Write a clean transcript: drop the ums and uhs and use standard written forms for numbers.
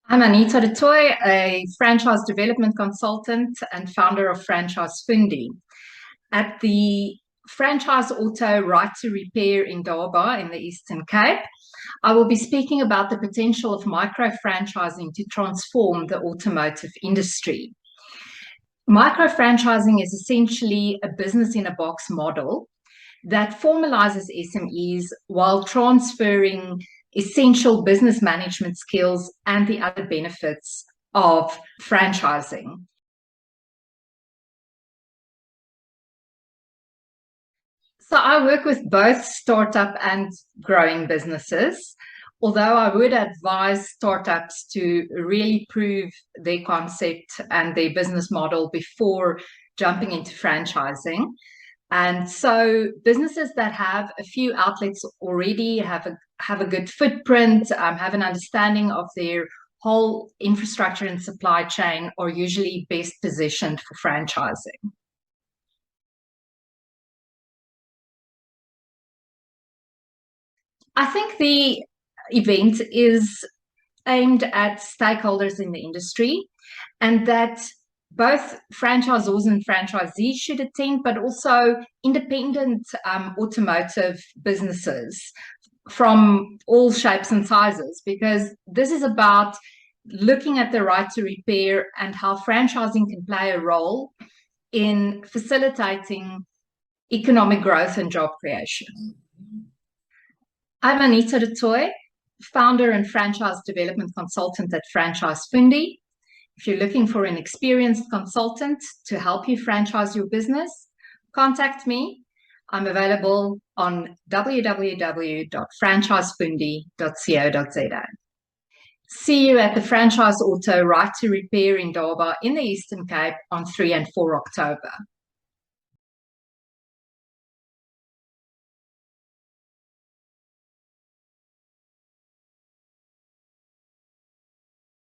I'm Anita Toit, a franchise development consultant and founder of Franchise Fundi. At the Franchise Auto Right to Repair in Indaba in the Eastern Cape, I will be speaking about the potential of micro-franchising to transform the automotive industry. Micro-franchising is essentially a business-in-a-box model that formalizes SMEs while transferring essential business management skills and the other benefits of franchising. So I work with both startup and growing businesses, although I would advise startups to really prove their concept and their business model before jumping into franchising. And so businesses that have a few outlets already have a good footprint, have an understanding of their whole infrastructure and supply chain are usually best positioned for franchising. I think the event is aimed at stakeholders in the industry and that both franchisors and franchisees should attend, but also independent automotive businesses from all shapes and sizes, because this is about looking at the right to repair and how franchising can play a role in facilitating economic growth and job creation. I'm Anita Toit, founder and franchise development consultant at Franchise Fundi. If you're looking for an experienced consultant to help you franchise your business, contact me. I'm available on www.franchisefundi.co.za. See you at the Franchise Auto Right to Repair in Indaba in the Eastern Cape on 3 and 4 October.